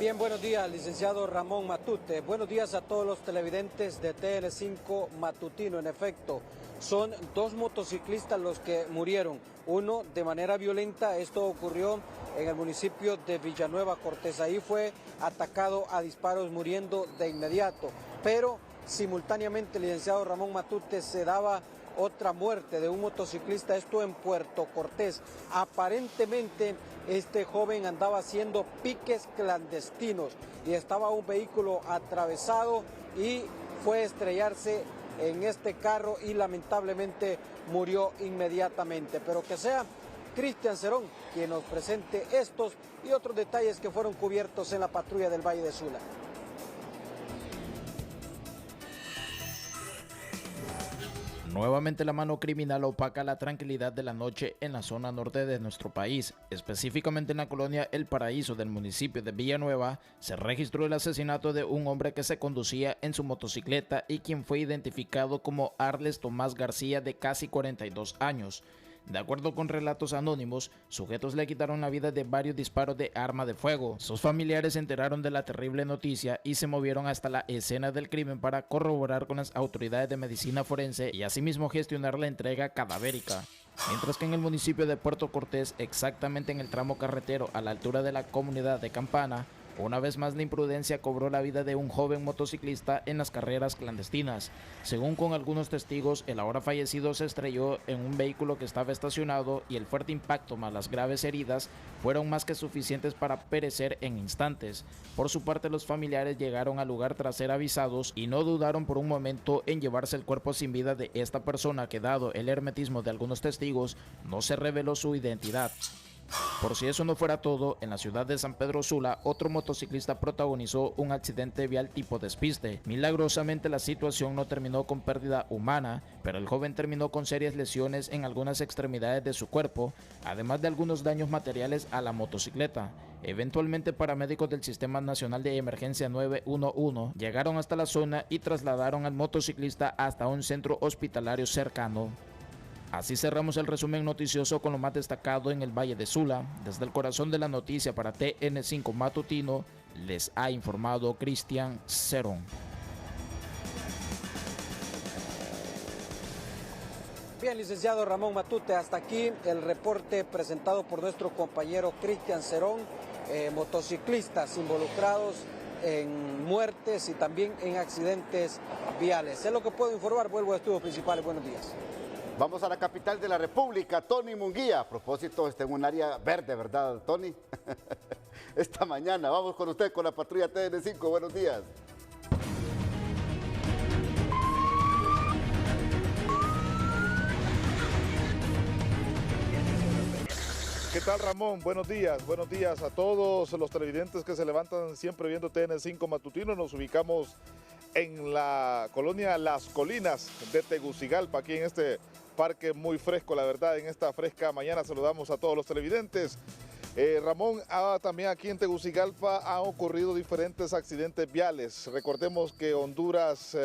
Bien, buenos días, licenciado Ramón Matute. Buenos días a todos los televidentes de TN5 Matutino. En efecto, son dos motociclistas los que murieron. Uno de manera violenta, esto ocurrió en el municipio de Villanueva Cortés. Ahí fue atacado a disparos, muriendo de inmediato. Pero simultáneamente, licenciado Ramón Matute, se daba otra muerte de un motociclista, esto en Puerto Cortés. Aparentemente este joven andaba haciendo piques clandestinos y estaba un vehículo atravesado y fue a estrellarse en este carro y lamentablemente murió inmediatamente. Pero que sea Cristian Cerón quien nos presente estos y otros detalles que fueron cubiertos en la patrulla del Valle de Sula. Nuevamente la mano criminal opaca la tranquilidad de la noche en la zona norte de nuestro país. Específicamente en la colonia El Paraíso del municipio de Villanueva, se registró el asesinato de un hombre que se conducía en su motocicleta y quien fue identificado como Arles Tomás García, de casi 42 años. De acuerdo con relatos anónimos, sujetos le quitaron la vida de varios disparos de arma de fuego. Sus familiares se enteraron de la terrible noticia y se movieron hasta la escena del crimen para corroborar con las autoridades de medicina forense y asimismo gestionar la entrega cadavérica. Mientras que en el municipio de Puerto Cortés, exactamente en el tramo carretero a la altura de la comunidad de Campana, una vez más la imprudencia cobró la vida de un joven motociclista en las carreras clandestinas. Según con algunos testigos, el ahora fallecido se estrelló en un vehículo que estaba estacionado y el fuerte impacto más las graves heridas fueron más que suficientes para perecer en instantes. Por su parte, los familiares llegaron al lugar tras ser avisados y no dudaron por un momento en llevarse el cuerpo sin vida de esta persona que, dado el hermetismo de algunos testigos, no se reveló su identidad. Por si eso no fuera todo, en la ciudad de San Pedro Sula, otro motociclista protagonizó un accidente vial tipo despiste. Milagrosamente la situación no terminó con pérdida humana, pero el joven terminó con serias lesiones en algunas extremidades de su cuerpo, además de algunos daños materiales a la motocicleta. Eventualmente, paramédicos del Sistema Nacional de Emergencia 911 llegaron hasta la zona y trasladaron al motociclista hasta un centro hospitalario cercano. Así cerramos el resumen noticioso con lo más destacado en el Valle de Sula. Desde el corazón de la noticia para TN5 Matutino, les ha informado Cristian Cerón. Bien, licenciado Ramón Matute, hasta aquí el reporte presentado por nuestro compañero Cristian Cerón, motociclistas involucrados en muertes y también en accidentes viales. Es lo que puedo informar, vuelvo a estudios principales, buenos días. Vamos a la capital de la República, Tony Munguía. A propósito, está en un área verde, ¿verdad, Tony? Esta mañana, vamos con usted con la patrulla TN5. Buenos días. ¿Qué tal, Ramón? Buenos días a todos los televidentes que se levantan siempre viendo TN5 Matutino. Nos ubicamos en la colonia Las Colinas de Tegucigalpa, aquí en este parque muy fresco, la verdad, en esta fresca mañana saludamos a todos los televidentes. Ramón, también aquí en Tegucigalpa han ocurrido diferentes accidentes viales. Recordemos que Honduras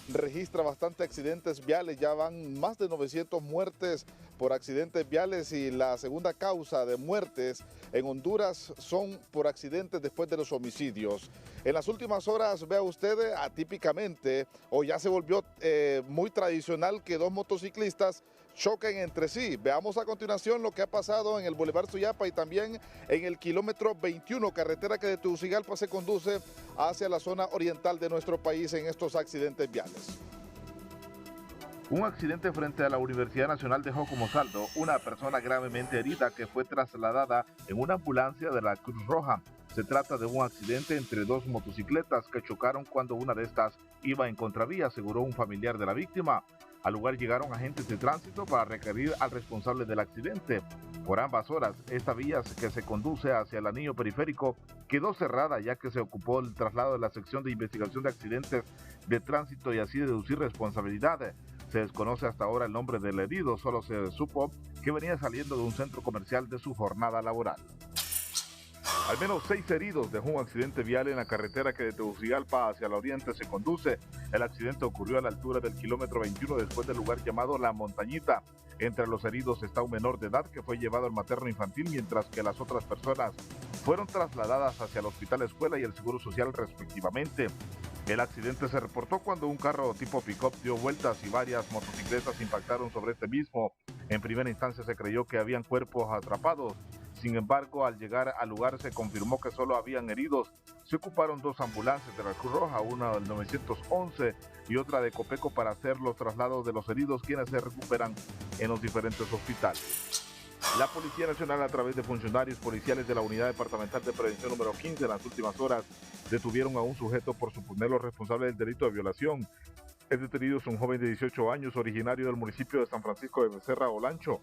registra bastantes accidentes viales, ya van más de 900 muertes por accidentes viales y la segunda causa de muertes en Honduras son por accidentes después de los homicidios. En las últimas horas, vea usted, atípicamente, o ya se volvió muy tradicional que dos motociclistas choquen entre sí. Veamos a continuación lo que ha pasado en el Boulevard Suyapa y también en el kilómetro 21, carretera que de Tegucigalpa se conduce hacia la zona oriental de nuestro país en estos accidentes viales. Un accidente frente a la Universidad Nacional dejó como saldo una persona gravemente herida que fue trasladada en una ambulancia de la Cruz Roja. Se trata de un accidente entre dos motocicletas que chocaron cuando una de estas iba en contravía, aseguró un familiar de la víctima. Al lugar llegaron agentes de tránsito para requerir al responsable del accidente. Por ambas horas, esta vía que se conduce hacia el anillo periférico quedó cerrada ya que se ocupó el traslado de la sección de investigación de accidentes de tránsito y así deducir responsabilidad. Se desconoce hasta ahora el nombre del herido, solo se supo que venía saliendo de un centro comercial de su jornada laboral. Al menos 6 heridos dejó un accidente vial en la carretera que de Tegucigalpa hacia el oriente se conduce. El accidente ocurrió a la altura del kilómetro 21 después del lugar llamado La Montañita. Entre los heridos está un menor de edad que fue llevado al materno infantil, mientras que las otras personas fueron trasladadas hacia el Hospital Escuela y el Seguro Social respectivamente. El accidente se reportó cuando un carro tipo pick-up dio vueltas y varias motocicletas impactaron sobre este mismo. En primera instancia se creyó que habían cuerpos atrapados. Sin embargo, al llegar al lugar se confirmó que solo habían heridos. Se ocuparon 2 ambulancias de la Cruz Roja, una del 911 y otra de Copeco para hacer los traslados de los heridos, quienes se recuperan en los diferentes hospitales. La Policía Nacional, a través de funcionarios policiales de la Unidad Departamental de Prevención número 15, en las últimas horas detuvieron a un sujeto por suponerlo responsable del delito de violación. El detenido es un joven de 18 años, originario del municipio de San Francisco de Becerra, Olancho.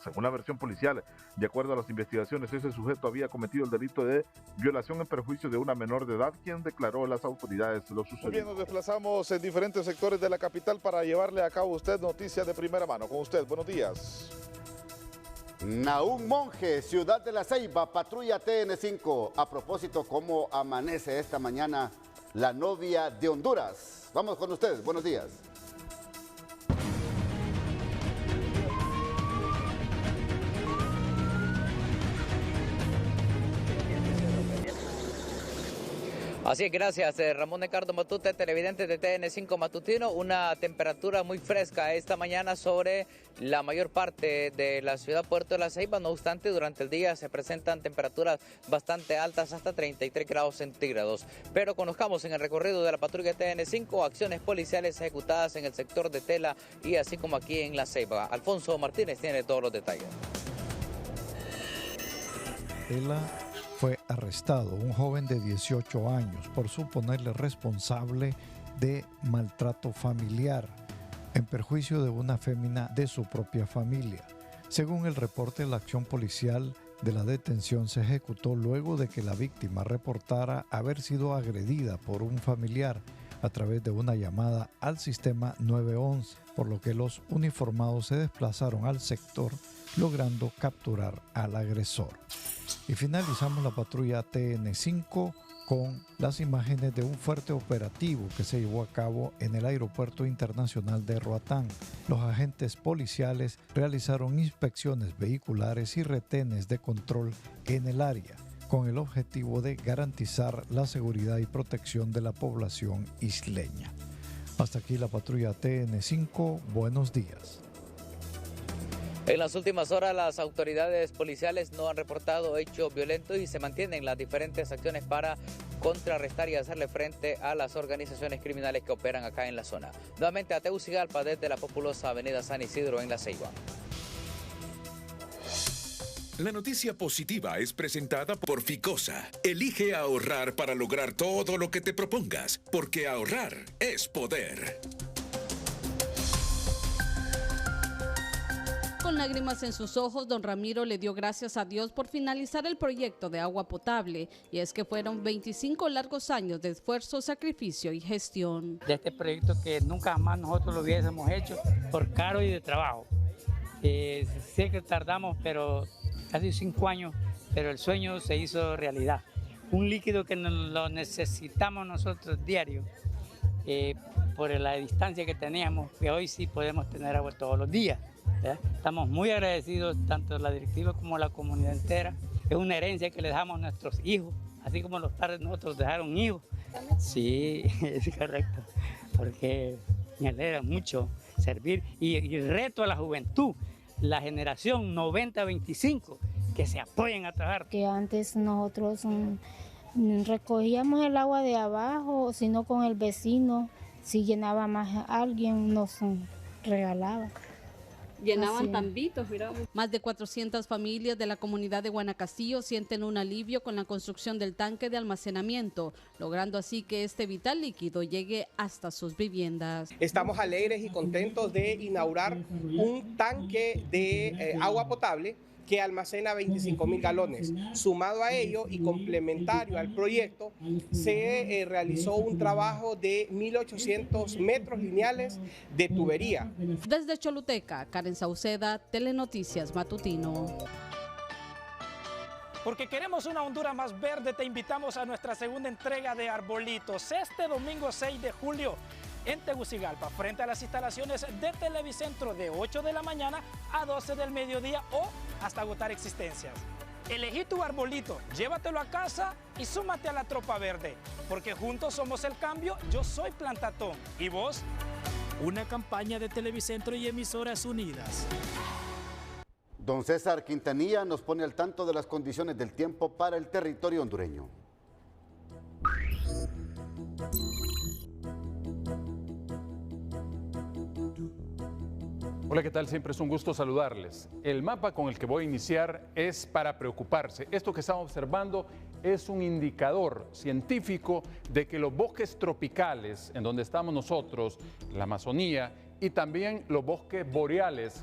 Según la versión policial, de acuerdo a las investigaciones, ese sujeto había cometido el delito de violación en perjuicio de una menor de edad, quien declaró a las autoridades lo sucedido. Bien, nos desplazamos en diferentes sectores de la capital para llevarle a cabo a usted noticias de primera mano. Con usted, buenos días. Nahum Monge, Ciudad de la Ceiba, patrulla TN5. A propósito, ¿cómo amanece esta mañana la novia de Honduras? Vamos con ustedes, buenos días. Así es, gracias Ramón Ricardo Matute, televidente de TN5 Matutino. Una temperatura muy fresca esta mañana sobre la mayor parte de la ciudad Puerto de la Ceiba. No obstante, durante el día se presentan temperaturas bastante altas, hasta 33 grados centígrados. Pero conozcamos en el recorrido de la patrulla TN5 acciones policiales ejecutadas en el sector de Tela y así como aquí en la Ceiba. Alfonso Martínez tiene todos los detalles. Tela fue arrestado un joven de 18 años por suponerle responsable de maltrato familiar en perjuicio de una fémina de su propia familia. Según el reporte, la acción policial de la detención se ejecutó luego de que la víctima reportara haber sido agredida por un familiar a través de una llamada al sistema 911, por lo que los uniformados se desplazaron al sector logrando capturar al agresor. Y finalizamos la patrulla TN5 con las imágenes de un fuerte operativo que se llevó a cabo en el Aeropuerto Internacional de Roatán. Los agentes policiales realizaron inspecciones vehiculares y retenes de control en el área, con el objetivo de garantizar la seguridad y protección de la población isleña. Hasta aquí la patrulla TN5. Buenos días. En las últimas horas, las autoridades policiales no han reportado hechos violentos y se mantienen las diferentes acciones para contrarrestar y hacerle frente a las organizaciones criminales que operan acá en la zona. Nuevamente a Tegucigalpa desde la populosa avenida San Isidro en La Ceiba. La noticia positiva es presentada por Ficosa. Elige ahorrar para lograr todo lo que te propongas, porque ahorrar es poder. Con lágrimas en sus ojos, don Ramiro le dio gracias a Dios por finalizar el proyecto de agua potable, y es que fueron 25 largos años de esfuerzo, sacrificio y gestión. De este proyecto que nunca jamás nosotros lo hubiésemos hecho por caro y de trabajo. Sé que tardamos, pero casi 5 años, pero el sueño se hizo realidad. Un líquido que lo necesitamos nosotros diario, por la distancia que teníamos, que hoy sí podemos tener agua todos los días. Estamos muy agradecidos, tanto la directiva como la comunidad entera. Es una herencia que le dejamos a nuestros hijos, así como los padres nosotros dejaron hijos. Sí, es correcto, porque me alegra mucho servir y reto a la juventud, la generación 90-25, que se apoyen a trabajar. Que antes nosotros recogíamos el agua de abajo, sino con el vecino, si llenaba más alguien nos regalaba. Llenaban tambitos, mira. Más de 400 familias de la comunidad de Guanacasillo sienten un alivio con la construcción del tanque de almacenamiento, logrando así que este vital líquido llegue hasta sus viviendas. Estamos alegres y contentos de inaugurar un tanque de agua potable que almacena 25,000 galones. Sumado a ello y complementario al proyecto, se realizó un trabajo de 1.800 metros lineales de tubería. Desde Choluteca, Karen Sauceda, Telenoticias Matutino. Porque queremos una Honduras más verde, te invitamos a nuestra segunda entrega de Arbolitos este domingo 6 de julio. En Tegucigalpa, frente a las instalaciones de Televicentro, de 8 de la mañana a 12 del mediodía o hasta agotar existencias. Elegí tu arbolito, llévatelo a casa y súmate a la Tropa Verde, porque juntos somos el cambio. Yo soy Plantatón. ¿Y vos? Una campaña de Televicentro y Emisoras Unidas. Don César Quintanilla nos pone al tanto de las condiciones del tiempo para el territorio hondureño. Hola, ¿qué tal? Siempre es un gusto saludarles. El mapa con el que voy a iniciar es para preocuparse. Esto que estamos observando es un indicador científico de que los bosques tropicales, en donde estamos nosotros, la Amazonía, y también los bosques boreales,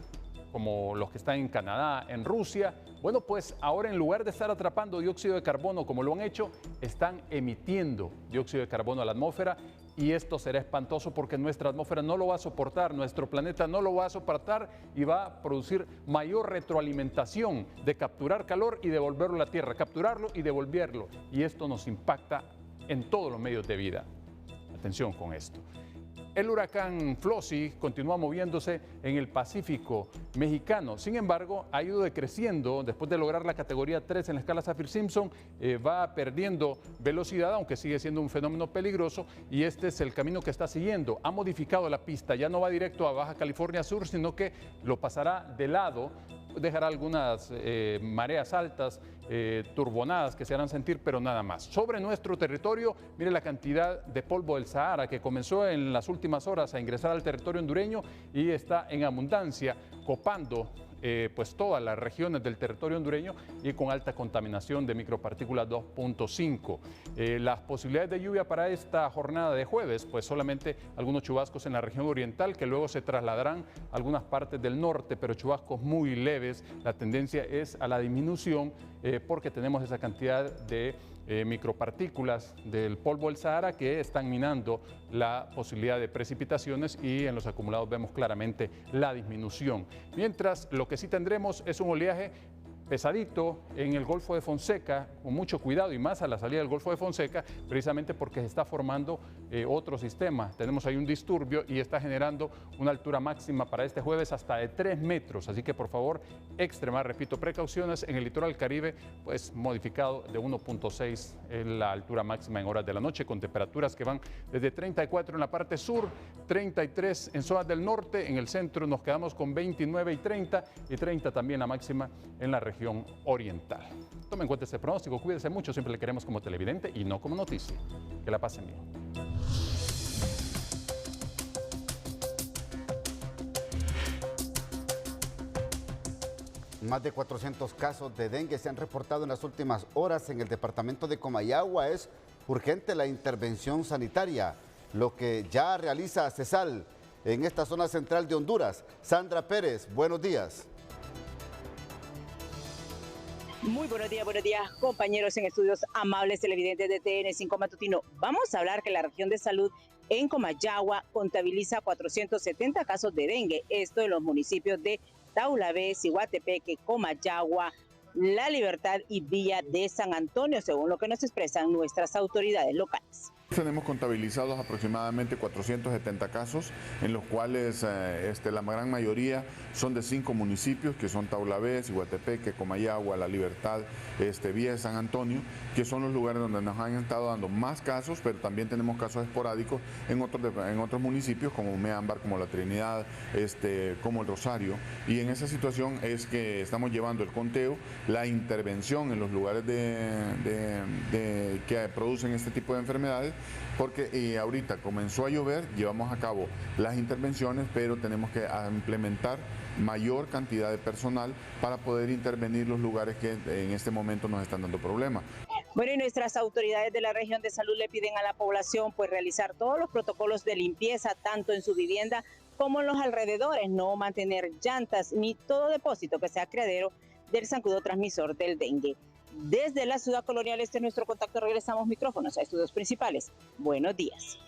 como los que están en Canadá, en Rusia, bueno, pues ahora en lugar de estar atrapando dióxido de carbono como lo han hecho, están emitiendo dióxido de carbono a la atmósfera, y esto será espantoso porque nuestra atmósfera no lo va a soportar, nuestro planeta no lo va a soportar y va a producir mayor retroalimentación de capturar calor y devolverlo a la Tierra, capturarlo y devolverlo, y esto nos impacta en todos los medios de vida. Atención con esto. El huracán Flossie continúa moviéndose en el Pacífico mexicano. Sin embargo, ha ido decreciendo. Después de lograr la categoría 3 en la escala Saffir-Simpson, va perdiendo velocidad, aunque sigue siendo un fenómeno peligroso. Y este es el camino que está siguiendo. Ha modificado la pista. Ya no va directo a Baja California Sur, sino que lo pasará de lado. Dejará algunas mareas altas, turbonadas que se harán sentir, pero nada más. Sobre nuestro territorio, mire la cantidad de polvo del Sahara que comenzó en las últimas horas a ingresar al territorio hondureño y está en abundancia, copando pues todas las regiones del territorio hondureño y con alta contaminación de micropartículas 2.5. Las posibilidades de lluvia para esta jornada de jueves, pues solamente algunos chubascos en la región oriental que luego se trasladarán a algunas partes del norte, pero chubascos muy leves. La tendencia es a la disminución porque tenemos esa cantidad de micropartículas del polvo del Sahara que están minando la posibilidad de precipitaciones, y en los acumulados vemos claramente la disminución. Mientras, lo que sí tendremos es un oleaje pesadito en el Golfo de Fonseca, con mucho cuidado, y más a la salida del Golfo de Fonseca, precisamente porque se está formando otro sistema. Tenemos ahí un disturbio y está generando una altura máxima para este jueves hasta de 3 metros. Así que por favor, extremar, repito, precauciones. En el litoral Caribe, pues modificado de 1.6 en la altura máxima en horas de la noche, con temperaturas que van desde 34 en la parte sur, 33 en zonas del norte. En el centro nos quedamos con 29 y 30 también la máxima en la región oriental. Tome en cuenta este pronóstico, cuídese mucho, siempre le queremos como televidente y no como noticia. Que la pasen bien. Más de 400 casos de dengue se han reportado en las últimas horas en el departamento de Comayagua. Es urgente la intervención sanitaria, lo que ya realiza CESAL en esta zona central de Honduras. Sandra Pérez, buenos días. Muy buenos días, compañeros en estudios, amables televidentes de TN5 Matutino. Vamos a hablar que la región de salud en Comayagua contabiliza 470 casos de dengue, esto en los municipios de Taulabé, Ciguatepeque, Comayagua, La Libertad y Villa de San Antonio, según lo que nos expresan nuestras autoridades locales. Tenemos contabilizados aproximadamente 470 casos, en los cuales la gran mayoría son de 5 municipios, que son Taulabé, Ciguatepeque, Comayagua, La Libertad, Villa de San Antonio, que son los lugares donde nos han estado dando más casos, pero también tenemos casos esporádicos en otros municipios, como Meámbar, como La Trinidad, como El Rosario. Y en esa situación es que estamos llevando el conteo, la intervención en los lugares que producen este tipo de enfermedades, porque ahorita comenzó a llover, llevamos a cabo las intervenciones, pero tenemos que implementar mayor cantidad de personal para poder intervenir los lugares que en este momento nos están dando problemas. Bueno, y nuestras autoridades de la región de salud le piden a la población pues realizar todos los protocolos de limpieza, tanto en su vivienda como en los alrededores, no mantener llantas ni todo depósito que sea criadero del zancudo transmisor del dengue. Desde la ciudad colonial, este es nuestro contacto. Regresamos micrófonos a estudios principales. Buenos días.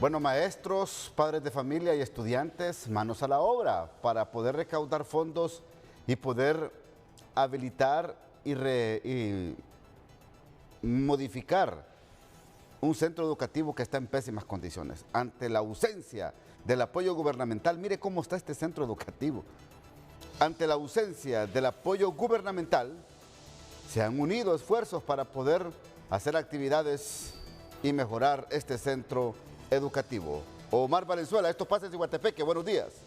Bueno, maestros, padres de familia y estudiantes, manos a la obra para poder recaudar fondos y poder habilitar y modificar un centro educativo que está en pésimas condiciones. Ante la ausencia del apoyo gubernamental, mire cómo está este centro educativo. ante la ausencia del apoyo gubernamental, se han unido esfuerzos para poder hacer actividades y mejorar este centro educativo. Omar Valenzuela, esto pasa en Ciguatepeque, buenos días.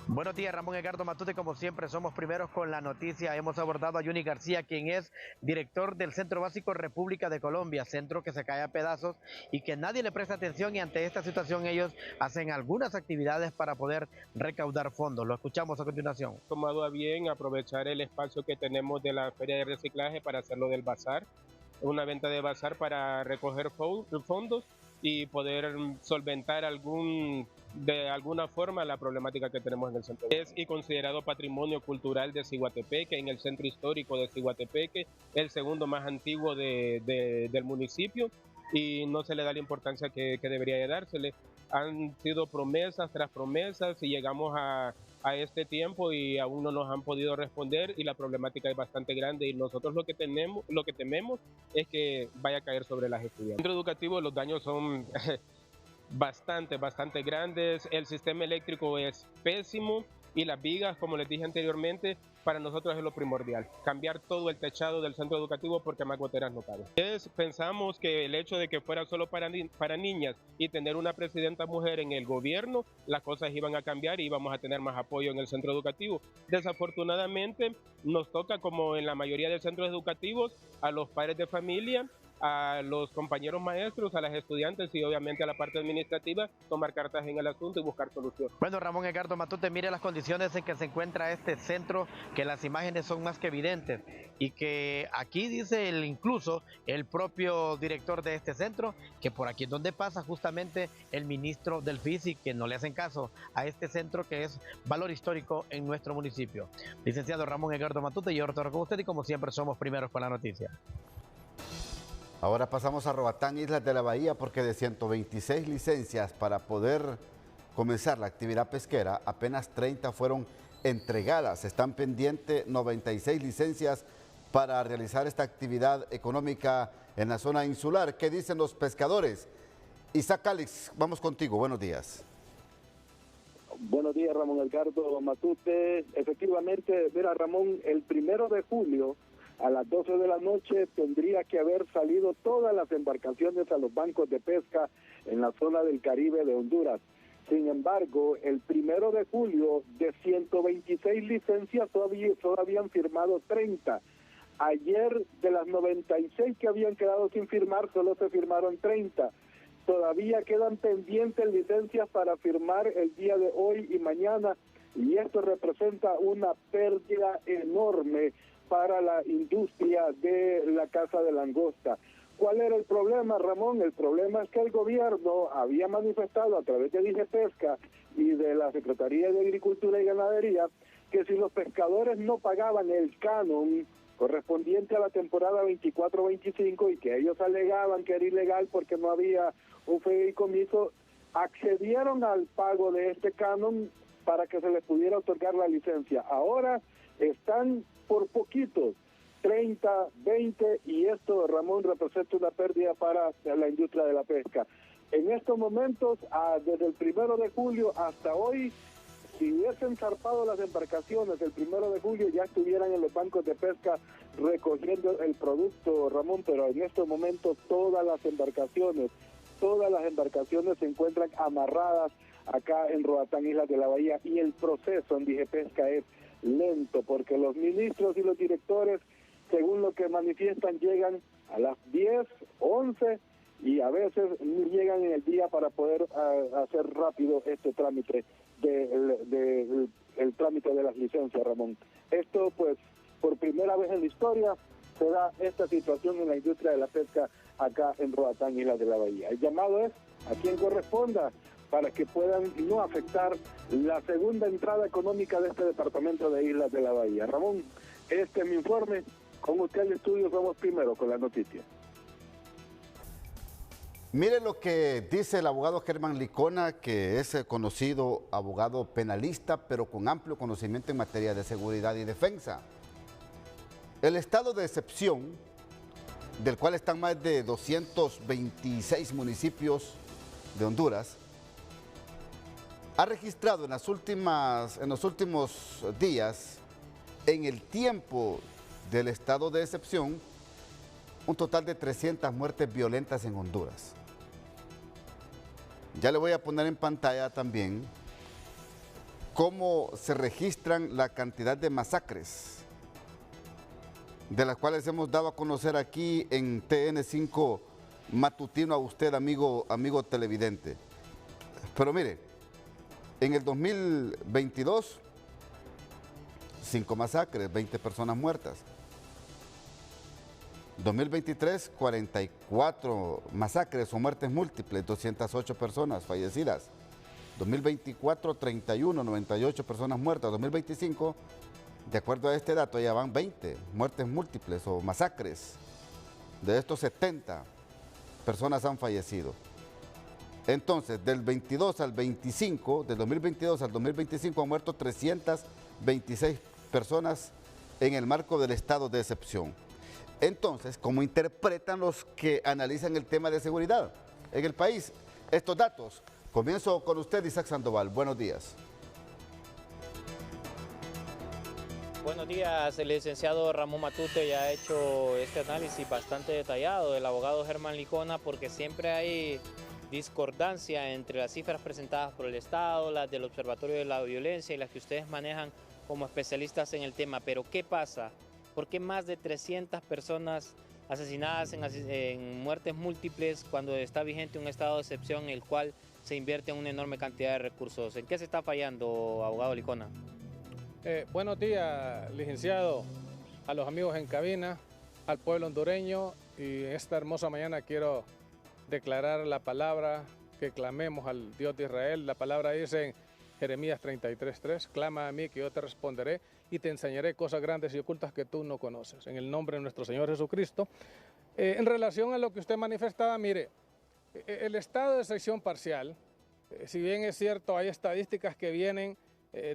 Buenos días, Ramón Edgardo Matute. Como siempre, somos primeros con la noticia. Hemos abordado a Juni García, quien es director del Centro Básico República de Colombia, centro que se cae a pedazos y que nadie le presta atención, y ante esta situación ellos hacen algunas actividades para poder recaudar fondos. Lo escuchamos a continuación. Tomado a bien aprovechar el espacio que tenemos de la feria de reciclaje para hacerlo del bazar, una venta de bazar para recoger fondos y poder solventar de alguna forma la problemática que tenemos en el centro. Es y considerado patrimonio cultural de Ciguatepeque, en el centro histórico de Ciguatepeque, el segundo más antiguo del municipio, y no se le da la importancia que debería de dársele. Han sido promesas tras promesas y llegamos a este tiempo y aún no nos han podido responder, y la problemática es bastante grande, y nosotros lo que tememos es que vaya a caer sobre las estudiantes. En el centro educativo los daños son bastante grandes, el sistema eléctrico es pésimo y las vigas, como les dije anteriormente, para nosotros es lo primordial, cambiar todo el techado del centro educativo porque más goteras no caben. Pensamos que el hecho de que fuera solo para niñas y tener una presidenta mujer en el gobierno, las cosas iban a cambiar y íbamos a tener más apoyo en el centro educativo. Desafortunadamente nos toca, como en la mayoría de centros educativos, a los padres de familia, a los compañeros maestros, a las estudiantes y obviamente a la parte administrativa, tomar cartas en el asunto y buscar soluciones. Bueno, Ramón Edgardo Matute, mire las condiciones en que se encuentra este centro, que las imágenes son más que evidentes, y que aquí dice incluso el propio director de este centro, que por aquí es donde pasa justamente el ministro del FISI, que no le hacen caso a este centro que es valor histórico en nuestro municipio. Licenciado Ramón Edgardo Matute, yo retorno con usted y como siempre somos primeros con la noticia. Ahora pasamos a Roatán, Islas de la Bahía, porque de 126 licencias para poder comenzar la actividad pesquera, apenas 30 fueron entregadas. Están pendientes 96 licencias para realizar esta actividad económica en la zona insular. ¿Qué dicen los pescadores? Isaac Calix, vamos contigo, buenos días. Buenos días, Ramón Edgardo Matute. Efectivamente, mira, Ramón, el 1 de julio a las 12 de la noche tendría que haber salido todas las embarcaciones a los bancos de pesca en la zona del Caribe de Honduras. Sin embargo, el 1 de julio de 126 licencias todavía han firmado 30. Ayer, de las 96 que habían quedado sin firmar, solo se firmaron 30. Todavía quedan pendientes licencias para firmar el día de hoy y mañana, y esto representa una pérdida enorme para la industria de la caza de langosta. ¿Cuál era el problema, Ramón? El problema es que el gobierno había manifestado a través de DIGEPESCA y de la Secretaría de Agricultura y Ganadería que si los pescadores no pagaban el canon correspondiente a la temporada 24-25 y que ellos alegaban que era ilegal porque no había un fideicomiso, accedieron al pago de este canon para que se les pudiera otorgar la licencia. Ahora están por poquitos, 30, 20, y esto, Ramón, representa una pérdida para la industria de la pesca. En estos momentos, desde el 1 de julio hasta hoy, si hubiesen zarpado las embarcaciones el 1 de julio, ya estuvieran en los bancos de pesca recogiendo el producto, Ramón, pero en estos momentos todas las embarcaciones se encuentran amarradas acá en Roatán, Islas de la Bahía, y el proceso en DIGEPESCA es lento, porque los ministros y los directores, según lo que manifiestan, llegan a las 10, 11 y a veces llegan en el día para poder hacer rápido este trámite el trámite de las licencias, Ramón. Esto, pues, por primera vez en la historia se da esta situación en la industria de la pesca acá en Roatán, Islas de la Bahía. El llamado es a quien corresponda para que puedan no afectar la segunda entrada económica de este departamento de Islas de la Bahía. Ramón, este es mi informe. Con usted al estudio somos primero con la noticia. Mire lo que dice el abogado Germán Licona, que es conocido abogado penalista, pero con amplio conocimiento en materia de seguridad y defensa. El estado de excepción, del cual están más de 226 municipios de Honduras, ha registrado en los últimos días, en el tiempo del estado de excepción, un total de 300 muertes violentas en Honduras. Ya le voy a poner en pantalla también cómo se registran la cantidad de masacres, de las cuales hemos dado a conocer aquí en TN5 Matutino a usted, amigo televidente. Pero mire, en el 2022, 5 masacres, 20 personas muertas. 2023, 44 masacres o muertes múltiples, 208 personas fallecidas. 2024, 31, 98 personas muertas. 2025, de acuerdo a este dato, ya van 20 muertes múltiples o masacres. De estos 70 personas han fallecido. Entonces, del 22 al 25, del 2022 al 2025 han muerto 326 personas en el marco del estado de excepción. Entonces, ¿cómo interpretan los que analizan el tema de seguridad en el país estos datos? Comienzo con usted, Isaac Sandoval. Buenos días. Buenos días, el licenciado Ramón Matute ya ha hecho este análisis bastante detallado del abogado Germán Licona, porque siempre hay discordancia entre las cifras presentadas por el Estado, las del Observatorio de la Violencia y las que ustedes manejan como especialistas en el tema. Pero ¿qué pasa? ¿Por qué más de 300 personas asesinadas en muertes múltiples cuando está vigente un estado de excepción en el cual se invierte una enorme cantidad de recursos? ¿En qué se está fallando, abogado Licona? Buenos días, licenciado, a los amigos en cabina, al pueblo hondureño, y esta hermosa mañana quiero declarar la palabra que clamemos al Dios de Israel. La palabra dice en Jeremías 33:3, clama a mí que yo te responderé y te enseñaré cosas grandes y ocultas que tú no conoces. En el nombre de nuestro Señor Jesucristo. En relación a lo que usted manifestaba, mire, el estado de excepción parcial, si bien es cierto, hay estadísticas que vienen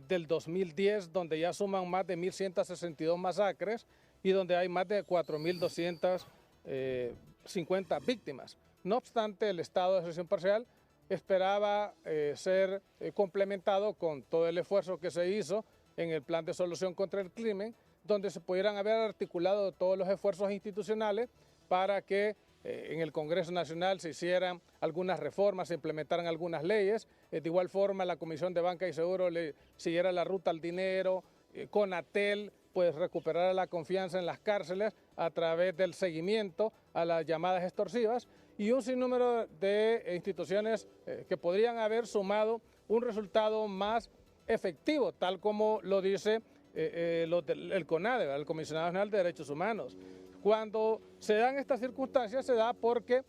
del 2010, donde ya suman más de 1.162 masacres y donde hay más de 4.250 víctimas. No obstante, el estado de excepción parcial esperaba ser complementado con todo el esfuerzo que se hizo en el plan de solución contra el crimen, donde se pudieran haber articulado todos los esfuerzos institucionales para que en el Congreso Nacional se hicieran algunas reformas, se implementaran algunas leyes. De igual forma, la Comisión de Banca y Seguro le siguiera la ruta al dinero, CONATEL pues recuperara la confianza en las cárceles a través del seguimiento a las llamadas extorsivas, y un sinnúmero de instituciones que podrían haber sumado un resultado más efectivo, tal como lo dice el CONADE, el Comisionado Nacional de Derechos Humanos. Cuando se dan estas circunstancias, se da porque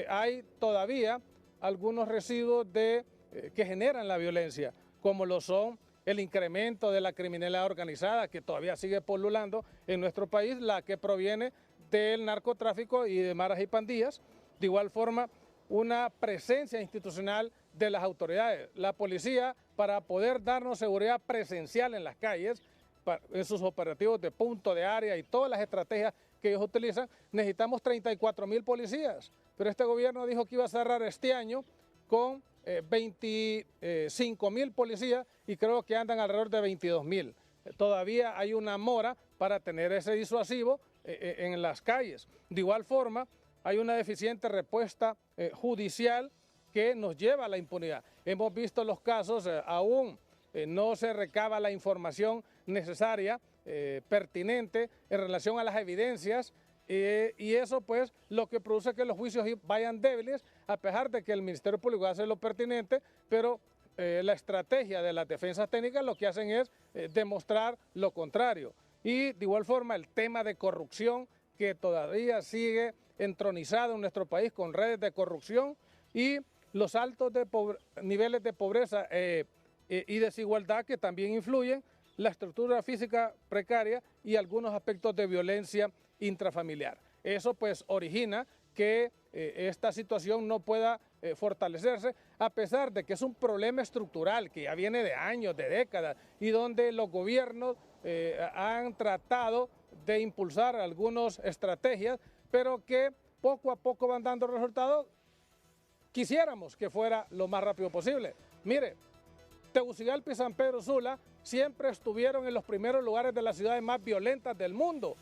hay todavía algunos residuos que generan la violencia, como lo son el incremento de la criminalidad organizada, que todavía sigue polulando en nuestro país, la que proviene del narcotráfico y de maras y pandillas. De igual forma, una presencia institucional de las autoridades, la policía, para poder darnos seguridad presencial en las calles, en sus operativos de punto de área y todas las estrategias que ellos utilizan. Necesitamos 34.000 policías, pero este gobierno dijo que iba a cerrar este año con 25.000 policías y creo que andan alrededor de 22.000. Todavía hay una mora para tener ese disuasivo en las calles. De igual forma, hay una deficiente respuesta judicial que nos lleva a la impunidad. Hemos visto los casos, aún no se recaba la información necesaria, pertinente en relación a las evidencias, y eso pues lo que produce que los juicios vayan débiles, a pesar de que el Ministerio Público hace lo pertinente, pero la estrategia de las defensas técnicas lo que hacen es demostrar lo contrario. Y de igual forma el tema de corrupción, que todavía sigue entronizado en nuestro país con redes de corrupción, y los altos niveles de pobreza y desigualdad que también influyen, la estructura física precaria y algunos aspectos de violencia intrafamiliar. Eso pues origina que esta situación no pueda fortalecerse, a pesar de que es un problema estructural que ya viene de años, de décadas, y donde los gobiernos han tratado de impulsar algunas estrategias, pero que poco a poco van dando resultados. Quisiéramos que fuera lo más rápido posible. Mire, Tegucigalpa y San Pedro Sula siempre estuvieron en los primeros lugares de las ciudades más violentas del mundo.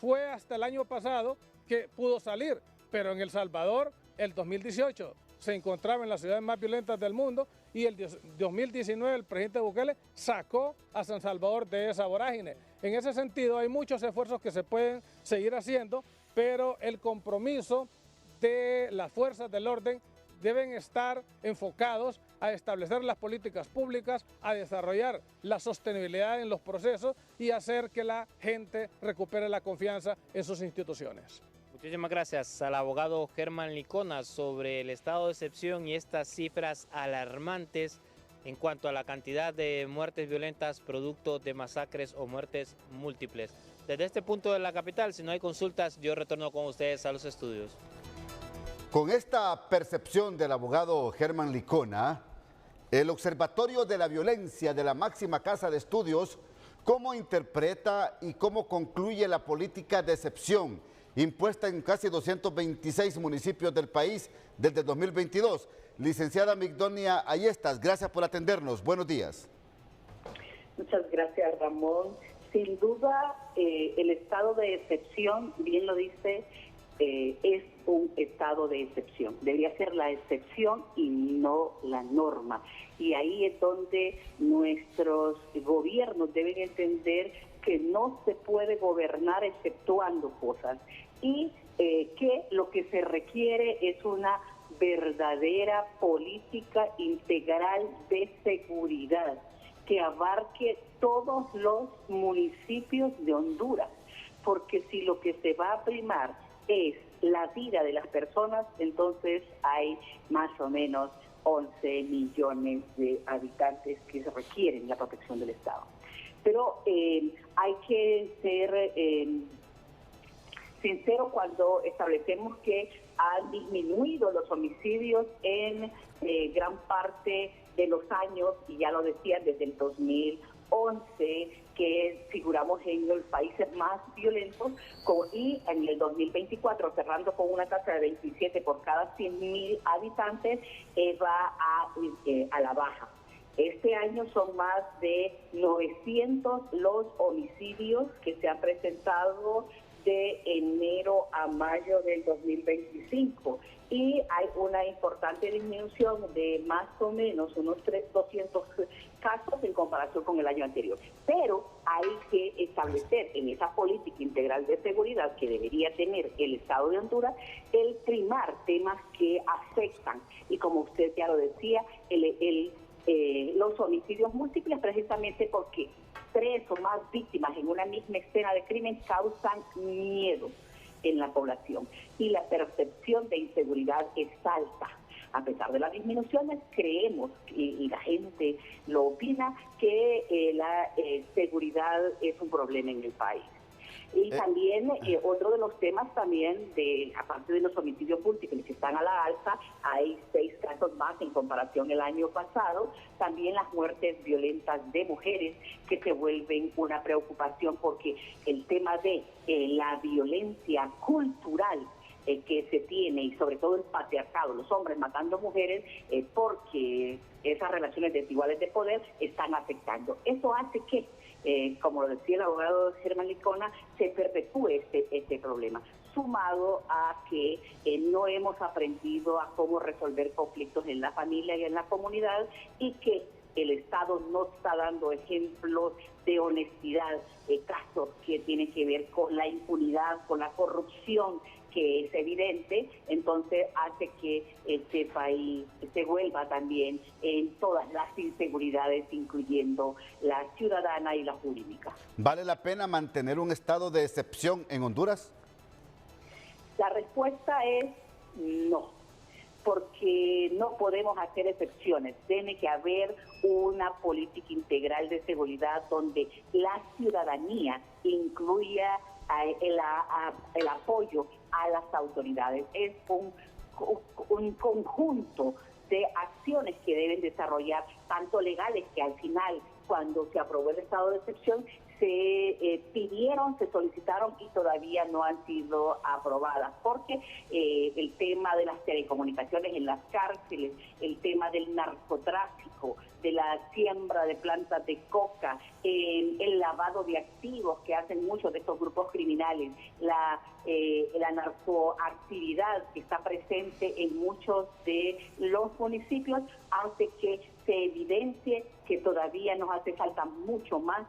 Fue hasta el año pasado que pudo salir, pero en El Salvador, el 2018, se encontraba en las ciudades más violentas del mundo y el 2019 el presidente Bukele sacó a San Salvador de esa vorágine. En ese sentido hay muchos esfuerzos que se pueden seguir haciendo, pero el compromiso de las fuerzas del orden deben estar enfocados a establecer las políticas públicas, a desarrollar la sostenibilidad en los procesos y hacer que la gente recupere la confianza en sus instituciones. Muchísimas gracias al abogado Germán Licona sobre el estado de excepción y estas cifras alarmantes en cuanto a la cantidad de muertes violentas producto de masacres o muertes múltiples. Desde este punto de la capital, si no hay consultas, yo retorno con ustedes a los estudios. Con esta percepción del abogado Germán Licona, el Observatorio de la Violencia de la máxima casa de estudios, ¿cómo interpreta y cómo concluye la política de excepción impuesta en casi 226 municipios del país desde 2022? Licenciada Migdonia Ayestas, gracias por atendernos. Buenos días. Muchas gracias, Ramón. Sin duda, el estado de excepción, bien lo dice, es un estado de excepción. Debería ser la excepción y no la norma. Y ahí es donde nuestros gobiernos deben entender que no se puede gobernar exceptuando cosas y que lo que se requiere es una verdadera política integral de seguridad que abarque todos los municipios de Honduras, porque si lo que se va a primar es la vida de las personas, entonces hay más o menos 11 millones de habitantes que requieren la protección del Estado. Pero hay que ser sincero cuando establecemos que han disminuido los homicidios en gran parte de los años, y ya lo decía, desde el 2011, que figuramos en los países más violentos, y en el 2024, cerrando con una tasa de 27 por cada 100.000 habitantes, va a la baja. Este año son más de 900 los homicidios que se han presentado de enero a mayo del 2025 y hay una importante disminución de más o menos unos 200 casos en comparación con el año anterior. Pero hay que establecer en esa política integral de seguridad que debería tener el Estado de Honduras el primar temas que afectan, y como usted ya lo decía, los homicidios múltiples, precisamente porque 3 o más víctimas en una misma escena de crimen causan miedo en la población y la percepción de inseguridad es alta. A pesar de las disminuciones, creemos, y la gente lo opina, que la seguridad es un problema en el país. Y también otro de los temas también, aparte de los homicidios múltiples que están a la alza, hay 6 casos más en comparación el año pasado. También las muertes violentas de mujeres que se vuelven una preocupación porque el tema de la violencia cultural que se tiene, y sobre todo el patriarcado, los hombres matando mujeres, porque esas relaciones desiguales de poder están afectando. Eso hace que, como lo decía el abogado Germán Licona, se perpetúe este problema, sumado a que no hemos aprendido a cómo resolver conflictos en la familia y en la comunidad, y que el Estado no está dando ejemplos de honestidad, casos que tienen que ver con la impunidad, con la corrupción, que es evidente. Entonces hace que este país se vuelva también en todas las inseguridades, incluyendo la ciudadana y la jurídica. ¿Vale la pena mantener un estado de excepción en Honduras? La respuesta es no, porque no podemos hacer excepciones. Tiene que haber una política integral de seguridad donde la ciudadanía incluya el apoyo a las autoridades. Es un conjunto de acciones que deben desarrollar, tanto legales, que al final, cuando se aprobó el estado de excepción, se pidieron, se solicitaron y todavía no han sido aprobadas, porque el tema de las telecomunicaciones en las cárceles, el tema del narcotráfico, de la siembra de plantas de coca, el lavado de activos que hacen muchos de estos grupos criminales, la narcoactividad que está presente en muchos de los municipios, hace que se evidencie que todavía nos hace falta mucho más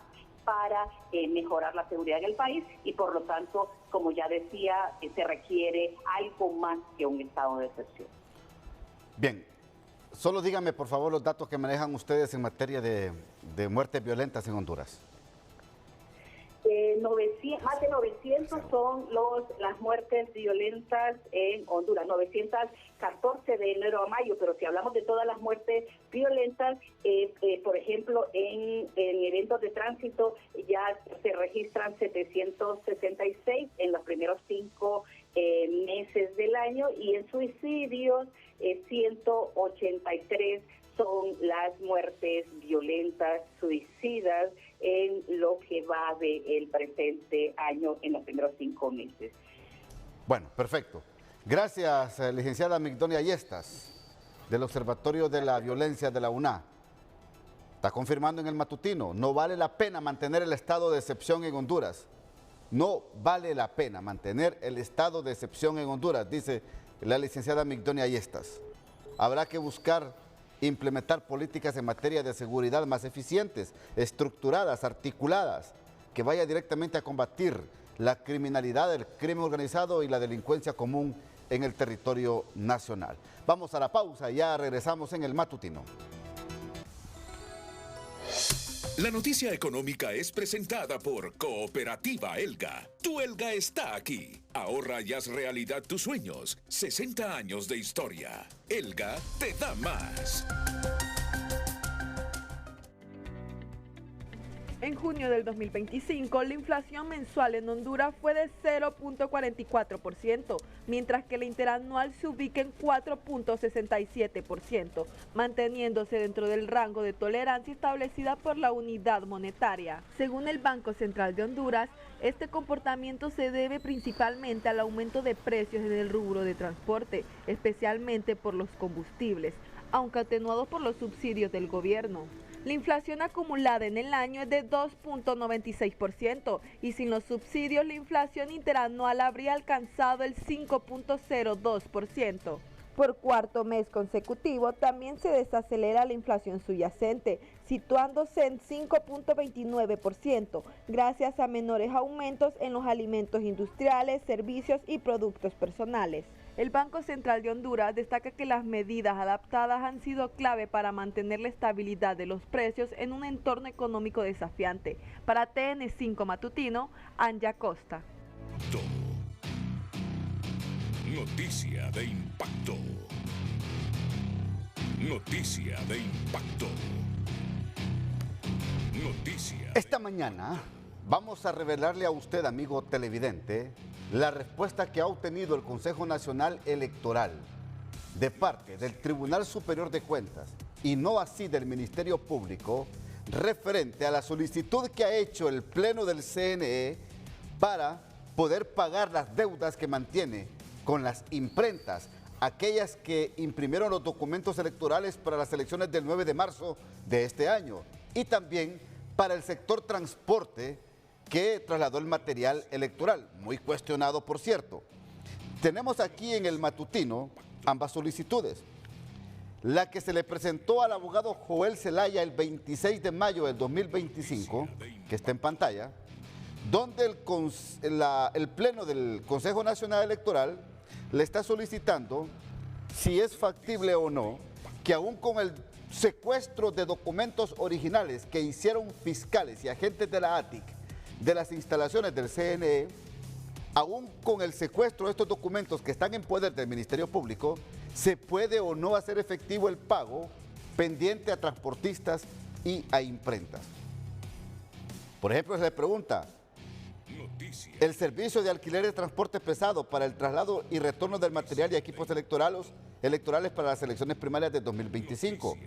para mejorar la seguridad en el país y por lo tanto, como ya decía, se requiere algo más que un estado de excepción. Bien, solo díganme por favor los datos que manejan ustedes en materia de muertes violentas en Honduras. 900, más de 900 son las muertes violentas en Honduras, 914 de enero a mayo, pero si hablamos de todas las muertes violentas, por ejemplo, en eventos de tránsito ya se registran 766 en los primeros 5 meses del año, y en suicidios 183 son las muertes violentas suicidas en lo que va del presente año en los primeros 5 meses. Bueno, perfecto. Gracias, licenciada Migdonia Yestas, del Observatorio de la Violencia de la UNA. Está confirmando en el matutino, no vale la pena mantener el estado de excepción en Honduras. No vale la pena mantener el estado de excepción en Honduras, dice la licenciada Migdonia Yestas. Habrá que buscar implementar políticas en materia de seguridad más eficientes, estructuradas, articuladas, que vaya directamente a combatir la criminalidad, el crimen organizado y la delincuencia común en el territorio nacional. Vamos a la pausa y ya regresamos en el matutino. La noticia económica es presentada por Cooperativa Elga. Tu Elga está aquí. Ahorra y haz realidad tus sueños. 60 años de historia. Elga te da más. En junio del 2025, la inflación mensual en Honduras fue de 0.44%, mientras que la interanual se ubica en 4.67%, manteniéndose dentro del rango de tolerancia establecida por la unidad monetaria. Según el Banco Central de Honduras, este comportamiento se debe principalmente al aumento de precios en el rubro de transporte, especialmente por los combustibles, aunque atenuado por los subsidios del gobierno. La inflación acumulada en el año es de 2.96% y sin los subsidios la inflación interanual habría alcanzado el 5.02%. Por cuarto mes consecutivo también se desacelera la inflación subyacente, situándose en 5.29%, gracias a menores aumentos en los alimentos industriales, servicios y productos personales. El Banco Central de Honduras destaca que las medidas adaptadas han sido clave para mantener la estabilidad de los precios en un entorno económico desafiante. Para TN5 Matutino, Anja Costa. Noticia de impacto. Noticia de impacto. Noticia. Esta mañana vamos a revelarle a usted, amigo televidente, la respuesta que ha obtenido el Consejo Nacional Electoral de parte del Tribunal Superior de Cuentas y no así del Ministerio Público referente a la solicitud que ha hecho el Pleno del CNE para poder pagar las deudas que mantiene con las imprentas, aquellas que imprimieron los documentos electorales para las elecciones del 9 de marzo de este año y también para el sector transporte que trasladó el material electoral, muy cuestionado por cierto. Tenemos aquí en el matutino ambas solicitudes. La que se le presentó al abogado Joel Zelaya el 26 de mayo del 2025, que está en pantalla, donde el Pleno del Consejo Nacional Electoral le está solicitando si es factible o no que aún con el secuestro de documentos originales que hicieron fiscales y agentes de la ATIC de las instalaciones del CNE, aún con el secuestro de estos documentos que están en poder del Ministerio Público, se puede o no hacer efectivo el pago pendiente a transportistas y a imprentas. Por ejemplo, se le pregunta, El servicio de alquiler de transporte pesado para el traslado y retorno del material y equipos electorales para las elecciones primarias de 2025.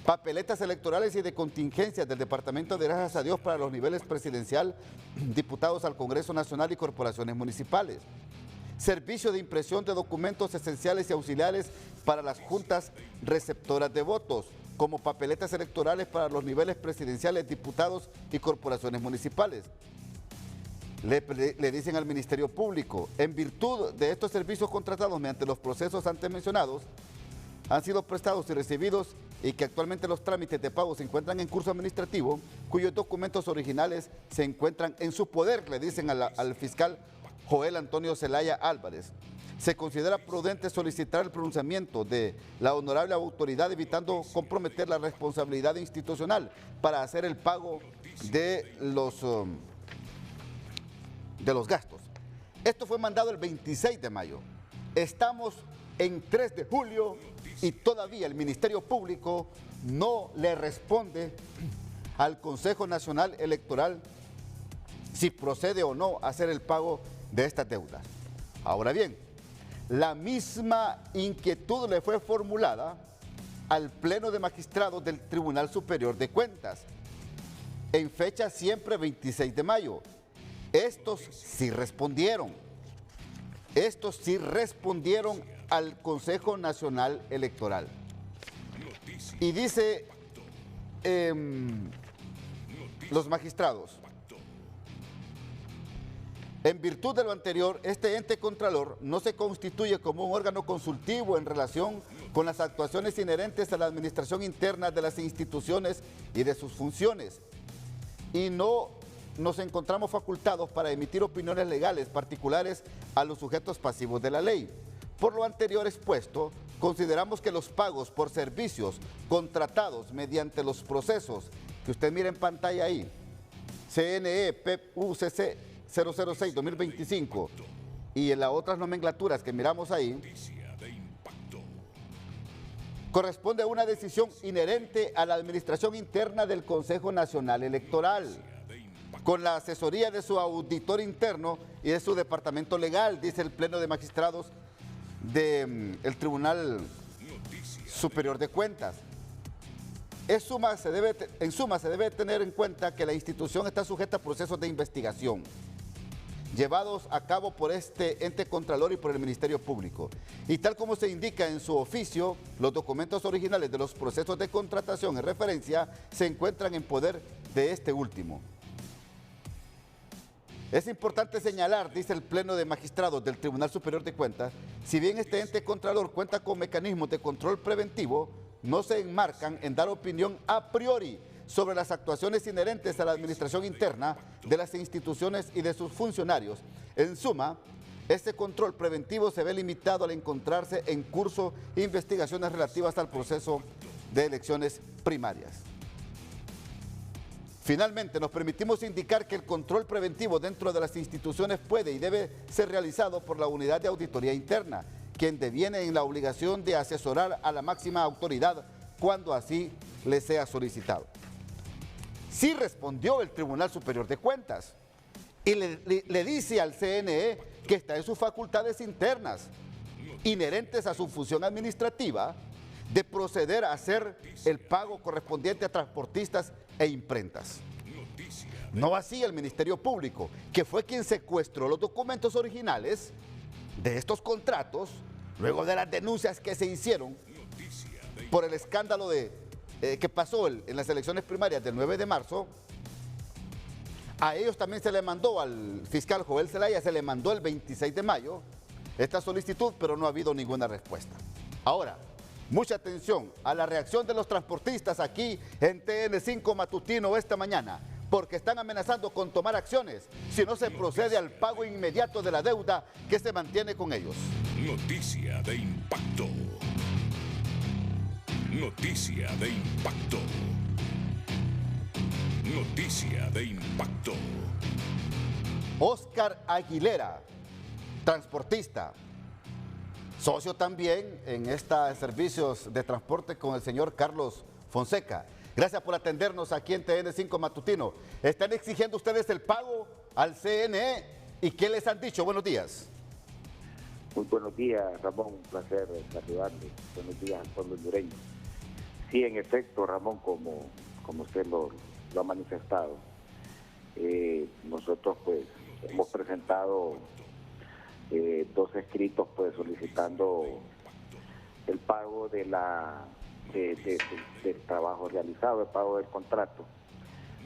Papeletas electorales y de contingencias del Departamento de Gracias a Dios para los niveles presidencial, diputados al Congreso Nacional y corporaciones municipales. Servicio de impresión de documentos esenciales y auxiliares para las juntas receptoras de votos, como papeletas electorales para los niveles presidenciales, diputados y corporaciones municipales. Le dicen al Ministerio Público, en virtud de estos servicios contratados mediante los procesos antes mencionados, han sido prestados y recibidos y que actualmente los trámites de pago se encuentran en curso administrativo, cuyos documentos originales se encuentran en su poder, le dicen al fiscal Joel Antonio Zelaya Álvarez. Se considera prudente solicitar el pronunciamiento de la honorable autoridad, evitando comprometer la responsabilidad institucional para hacer el pago de los gastos. Esto fue mandado el 26 de mayo. Estamos en 3 de julio y todavía el Ministerio Público no le responde al Consejo Nacional Electoral si procede o no a hacer el pago de estas deudas. Ahora bien, la misma inquietud le fue formulada al Pleno de Magistrados del Tribunal Superior de Cuentas, en fecha siempre 26 de mayo. Estos sí respondieron al Consejo Nacional Electoral. Y dice los magistrados, en virtud de lo anterior, este ente contralor no se constituye como un órgano consultivo en relación con las actuaciones inherentes a la administración interna de las instituciones y de sus funciones, y no nos encontramos facultados para emitir opiniones legales particulares a los sujetos pasivos de la ley. Por lo anterior expuesto, consideramos que los pagos por servicios contratados mediante los procesos que usted mira en pantalla ahí, CNE, PEP, UCC 006-2025 y en las otras nomenclaturas que miramos ahí, corresponde a una decisión inherente a la administración interna del Consejo Nacional Electoral, con la asesoría de su auditor interno y de su departamento legal, dice el Pleno de Magistrados del Tribunal Superior de Cuentas. En suma, se debe tener en cuenta que la institución está sujeta a procesos de investigación llevados a cabo por este ente contralor y por el Ministerio Público. Y tal como se indica en su oficio, los documentos originales de los procesos de contratación en referencia se encuentran en poder de este último. Es importante señalar, dice el Pleno de Magistrados del Tribunal Superior de Cuentas, si bien este ente contralor cuenta con mecanismos de control preventivo, no se enmarcan en dar opinión a priori sobre las actuaciones inherentes a la administración interna de las instituciones y de sus funcionarios. En suma, este control preventivo se ve limitado al encontrarse en curso investigaciones relativas al proceso de elecciones primarias. Finalmente, nos permitimos indicar que el control preventivo dentro de las instituciones puede y debe ser realizado por la Unidad de Auditoría Interna, quien deviene en la obligación de asesorar a la máxima autoridad cuando así le sea solicitado. Sí respondió el Tribunal Superior de Cuentas y le dice al CNE que está en sus facultades internas, inherentes a su función administrativa, de proceder a hacer el pago correspondiente a transportistas e imprentas. No así el Ministerio Público, que fue quien secuestró los documentos originales de estos contratos, luego de las denuncias que se hicieron por el escándalo que pasó en las elecciones primarias del 9 de marzo. A ellos también se le mandó, al fiscal Joel Zelaya, se le mandó el 26 de mayo esta solicitud, pero no ha habido ninguna respuesta. Ahora, mucha atención a la reacción de los transportistas aquí en TN5 Matutino esta mañana, porque están amenazando con tomar acciones si no se procede al pago inmediato de la deuda que se mantiene con ellos. Noticia de impacto. Noticia de impacto. Noticia de impacto. Oscar Aguilera, transportista, socio también en estos servicios de transporte con el señor Carlos Fonseca. Gracias por atendernos aquí en TN5 Matutino. ¿Están exigiendo ustedes el pago al CNE y qué les han dicho. Buenos días. Muy buenos días, Ramón, un placer saludarle. Buenos días al pueblo hondureño. Sí, en efecto, Ramón, como usted lo ha manifestado, nosotros pues hemos presentado 2 escritos pues solicitando el pago del trabajo realizado, el pago del contrato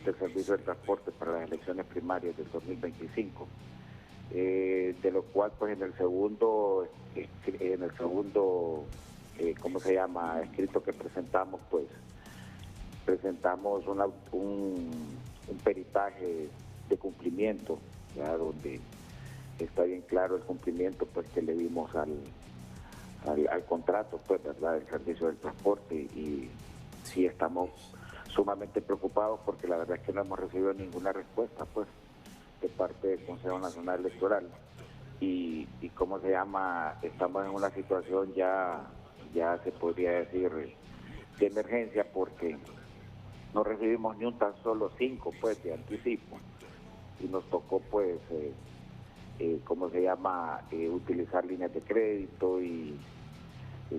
del servicio de transporte para las elecciones primarias del 2025. De lo cual pues en el segundo ¿cómo se llama? Escrito que presentamos, pues presentamos un peritaje de cumplimiento, ¿ya? Donde está bien claro el cumplimiento pues que le dimos al contrato, pues, ¿verdad?, del servicio del transporte, y sí estamos sumamente preocupados porque la verdad es que no hemos recibido ninguna respuesta pues de parte del Consejo Nacional Electoral y ¿cómo se llama? Estamos en una situación ya se podría decir de emergencia porque no recibimos ni un tan solo 5 pues de anticipo y nos tocó pues ¿cómo se llama? Utilizar líneas de crédito y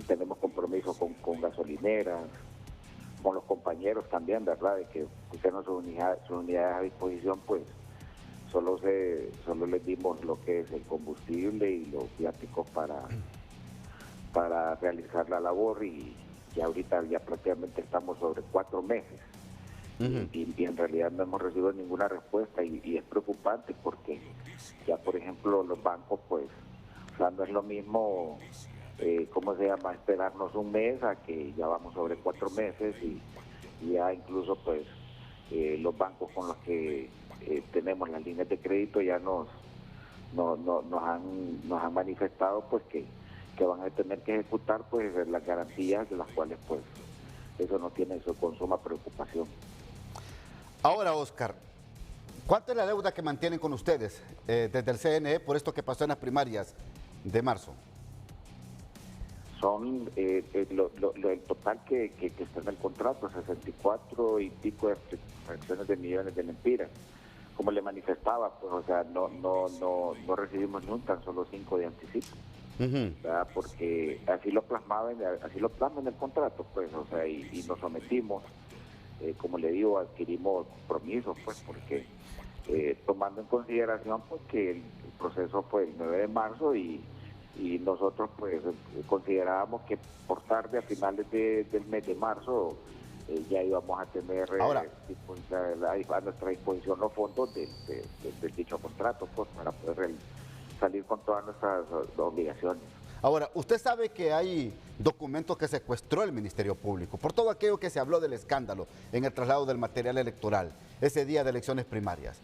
tenemos compromisos con gasolineras, con los compañeros también, ¿verdad?, de que pusieron sus unidades a disposición, pues solo les dimos lo que es el combustible y los viáticos para realizar la labor, y ya ahorita ya prácticamente estamos sobre 4 meses y en realidad no hemos recibido ninguna respuesta y es preocupante porque ya por ejemplo los bancos pues, o sea, no es lo mismo ¿cómo se llama? Esperarnos un mes a que ya vamos sobre 4 meses y ya incluso pues los bancos con los que tenemos las líneas de crédito ya nos han manifestado pues que van a tener que ejecutar pues las garantías de las cuales pues eso no tiene eso con suma preocupación. Ahora, Oscar, ¿cuánto es la deuda que mantienen con ustedes desde el CNE por esto que pasó en las primarias de marzo? Son el total que está en el contrato, 64 y pico de fracciones de millones de lempiras. Como le manifestaba, pues, o sea, no recibimos ni un tan solo 5 de anticipo, ¿verdad? Porque así lo plasma en el contrato, pues, o sea, y nos sometimos, como le digo, adquirimos compromisos, pues, porque tomando en consideración pues que el proceso fue el 9 de marzo y nosotros pues considerábamos que por tarde a finales del mes de marzo ya íbamos a tener a nuestra disposición los fondos de dicho contrato pues, para poder salir con todas nuestras obligaciones. Ahora, usted sabe que hay documentos que secuestró el Ministerio Público por todo aquello que se habló del escándalo en el traslado del material electoral ese día de elecciones primarias.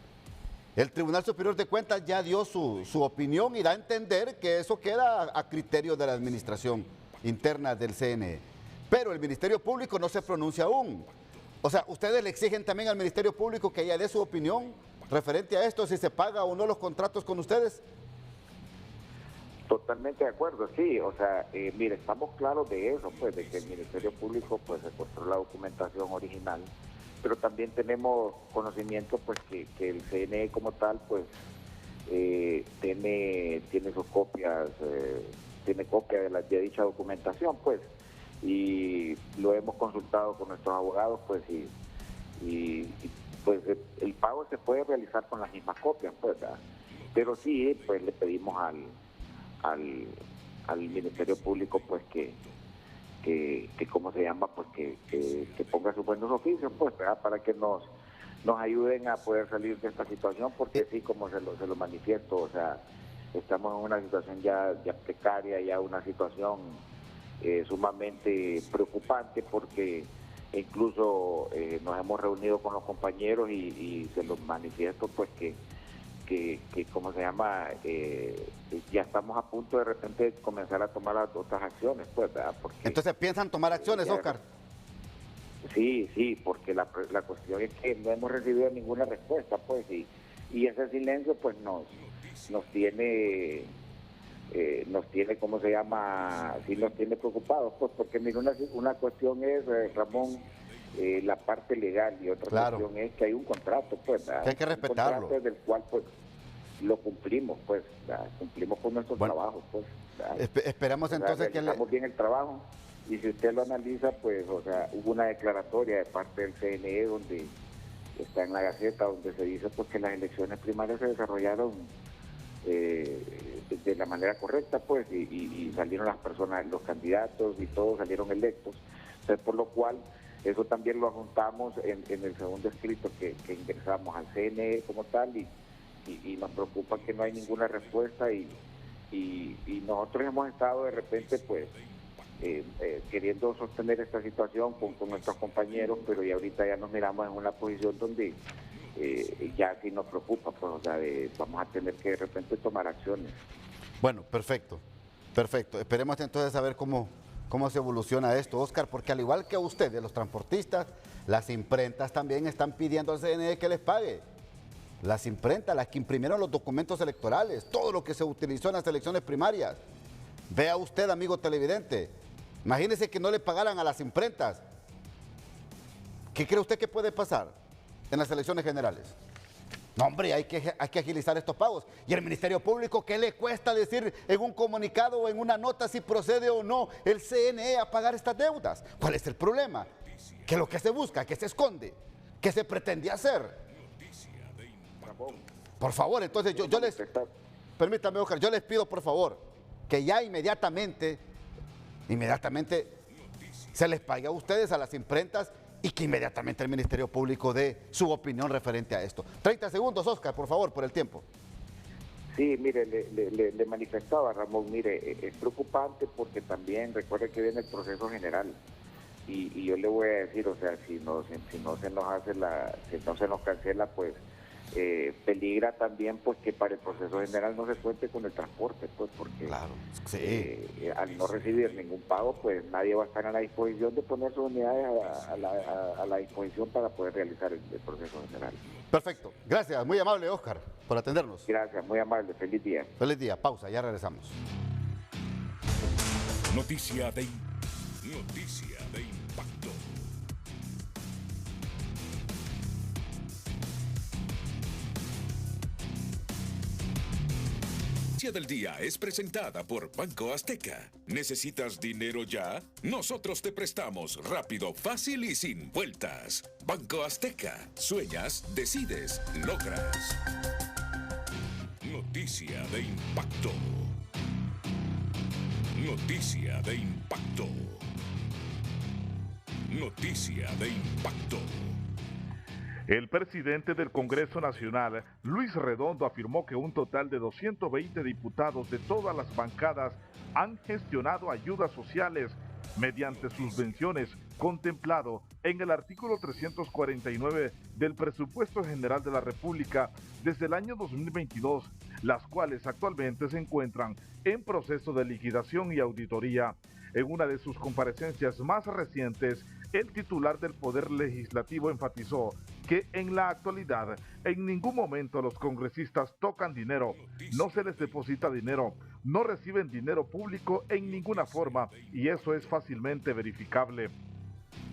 El Tribunal Superior de Cuentas ya dio su opinión y da a entender que eso queda a criterio de la administración interna del CNE. Pero el Ministerio Público no se pronuncia aún. O sea, ¿ustedes le exigen también al Ministerio Público que ella dé su opinión referente a esto, si se paga o no los contratos con ustedes? Totalmente de acuerdo, sí. O sea, mire, estamos claros de eso, pues, de que el Ministerio Público pues secuestró la documentación original, pero también tenemos conocimiento pues que el CNE como tal pues tiene sus copias, tiene copia de dicha documentación pues, y lo hemos consultado con nuestros abogados pues y pues el pago se puede realizar con las mismas copias pues, ¿verdad? Pero sí pues le pedimos al Ministerio Público pues que cómo se llama, pues que ponga sus buenos oficios, pues, ¿verdad? Para que nos ayuden a poder salir de esta situación, porque sí, como se lo manifiesto, o sea, estamos en una situación ya precaria, ya una situación sumamente preocupante, porque incluso nos hemos reunido con los compañeros y se los manifiesto, pues que ¿cómo se llama? Ya estamos a punto de repente de comenzar a tomar otras acciones, pues, ¿verdad? Porque, entonces, ¿piensan tomar acciones, Oscar? Sí, porque la cuestión es que no hemos recibido ninguna respuesta, pues, y ese silencio, pues, nos tiene, ¿cómo se llama? Sí nos tiene preocupados, pues, porque mira, una cuestión es, Ramón, la parte legal y otra cuestión es que hay un contrato, pues, ¿verdad? Que hay que respetarlo. Un contrato del cual, pues, lo cumplimos, pues, ¿verdad? Cumplimos con nuestro trabajo, pues. Esperamos entonces que realizamos bien el trabajo, y si usted lo analiza, pues, o sea, hubo una declaratoria de parte del CNE donde está en la Gaceta, donde se dice pues que las elecciones primarias se desarrollaron de la manera correcta, pues, y salieron las personas, los candidatos y todos salieron electos. Entonces, por lo cual, eso también lo adjuntamos en el segundo escrito que ingresamos al CNE como tal, y nos preocupa que no hay ninguna respuesta, y nosotros hemos estado de repente, pues, queriendo sostener esta situación con nuestros compañeros, pero ya ahorita ya nos miramos en una posición donde ya sí nos preocupa, pues, o sea, vamos a tener que de repente tomar acciones. Bueno, perfecto. Esperemos entonces saber cómo se evoluciona esto, Oscar, porque al igual que ustedes, los transportistas, las imprentas también están pidiendo al CNE que les pague. Las imprentas, las que imprimieron los documentos electorales, todo lo que se utilizó en las elecciones primarias. Vea usted, amigo televidente, imagínese que no le pagaran a las imprentas. ¿Qué cree usted que puede pasar en las elecciones generales? No, hombre, hay que agilizar estos pagos. Y el Ministerio Público, ¿qué le cuesta decir en un comunicado o en una nota si procede o no el CNE a pagar estas deudas? ¿Cuál es el problema? Que lo que se busca, que se esconde, que se pretendía hacer. Por favor, entonces yo les... Permítame, Oscar, yo les pido, por favor, que ya inmediatamente se les pague a ustedes, a las imprentas, y que inmediatamente el Ministerio Público dé su opinión referente a esto. 30 segundos, Oscar, por favor, por el tiempo. Sí, mire, le manifestaba, Ramón, mire, es preocupante porque también recuerde que viene el proceso general, y yo le voy a decir, o sea, si no se nos cancela, pues peligra también pues que para el proceso general no se cuente con el transporte, pues, porque claro, sí. Al no recibir ningún pago, pues nadie va a estar a la disposición de poner sus unidades a la disposición para poder realizar el proceso general. Perfecto, gracias, muy amable, Oscar, por atendernos. Gracias, muy amable, feliz día. Feliz día, pausa, ya regresamos. Noticia de impacto. Del día es presentada por Banco Azteca. ¿Necesitas dinero ya? Nosotros te prestamos rápido, fácil y sin vueltas. Banco Azteca. Sueñas, decides, logras. Noticia de impacto. Noticia de impacto. Noticia de impacto. El presidente del Congreso Nacional, Luis Redondo, afirmó que un total de 220 diputados de todas las bancadas han gestionado ayudas sociales mediante subvenciones contemplado en el artículo 349 del Presupuesto General de la República desde el año 2022, las cuales actualmente se encuentran en proceso de liquidación y auditoría. En una de sus comparecencias más recientes, el titular del Poder Legislativo enfatizó que en la actualidad en ningún momento los congresistas tocan dinero, no se les deposita dinero, no reciben dinero público en ninguna forma y eso es fácilmente verificable.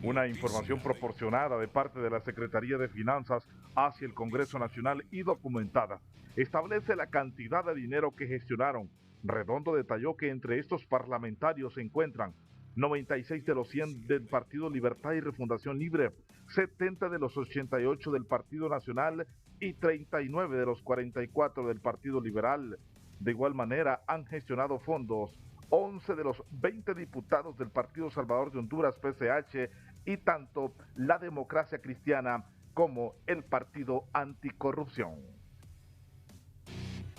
Una información proporcionada de parte de la Secretaría de Finanzas hacia el Congreso Nacional y documentada establece la cantidad de dinero que gestionaron. Redondo detalló que entre estos parlamentarios se encuentran 96 de los 100 del Partido Libertad y Refundación Libre, 70 de los 88 del Partido Nacional y 39 de los 44 del Partido Liberal. De igual manera, han gestionado fondos 11 de los 20 diputados del Partido Salvador de Honduras, PCH, y tanto la Democracia Cristiana como el Partido Anticorrupción.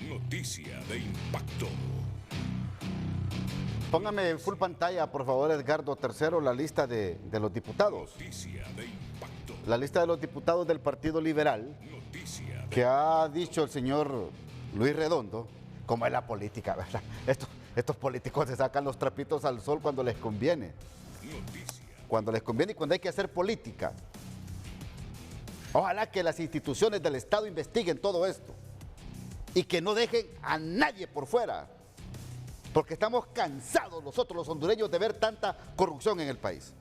Noticia de impacto. Póngame en full pantalla, por favor, Edgardo Tercero, la lista de los diputados. Noticia de impacto. La lista de los diputados del Partido Liberal, que ha dicho el señor Luis Redondo, como es la política, ¿verdad? Estos políticos se sacan los trapitos al sol cuando les conviene. Cuando les conviene y cuando hay que hacer política. Ojalá que las instituciones del Estado investiguen todo esto y que no dejen a nadie por fuera. Porque estamos cansados nosotros los hondureños de ver tanta corrupción en el país.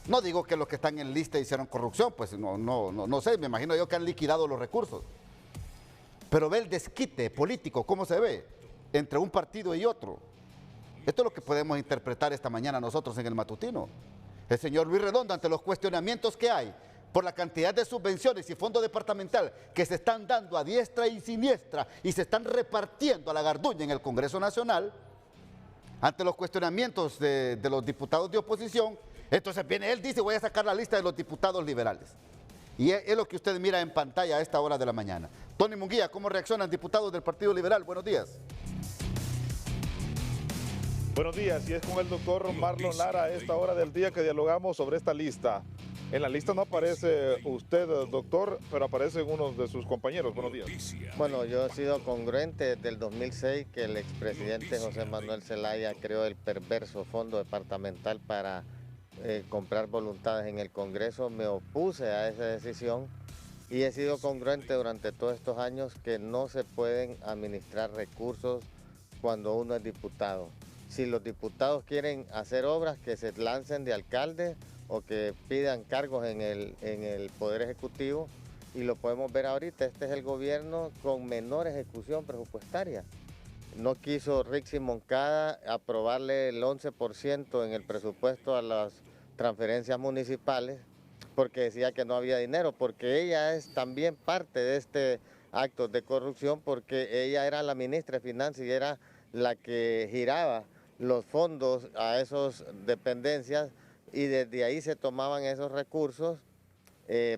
No digo que los que están en lista hicieron corrupción, pues no sé, me imagino yo que han liquidado los recursos. Pero ve el desquite político, ¿cómo se ve? Entre un partido y otro. Esto es lo que podemos interpretar esta mañana nosotros en el matutino. El señor Luis Redondo, ante los cuestionamientos que hay por la cantidad de subvenciones y fondo departamental que se están dando a diestra y siniestra y se están repartiendo a la garduña en el Congreso Nacional, ante los cuestionamientos de los diputados de oposición, entonces viene él, dice, voy a sacar la lista de los diputados liberales. Y es lo que usted mira en pantalla a esta hora de la mañana. Tony Munguía, ¿cómo reaccionan diputados del Partido Liberal? Buenos días. Buenos días, y es con el doctor Marlon Lara a esta hora del día que dialogamos sobre esta lista. En la lista no aparece usted, doctor, pero aparecen unos de sus compañeros. Buenos días. Bueno, yo he sido congruente desde el 2006 que el expresidente José Manuel Zelaya creó el perverso fondo departamental para comprar voluntades en el Congreso. Me opuse a esa decisión y he sido congruente durante todos estos años que no se pueden administrar recursos cuando uno es diputado. Si los diputados quieren hacer obras, que se lancen de alcalde o que pidan cargos en el Poder Ejecutivo, y lo podemos ver ahorita. Este es el gobierno con menor ejecución presupuestaria. No quiso Rixi Moncada aprobarle el 11% en el presupuesto a las transferencias municipales porque decía que no había dinero, porque ella es también parte de este acto de corrupción, porque ella era la ministra de Finanzas y era la que giraba los fondos a esas dependencias, y desde ahí se tomaban esos recursos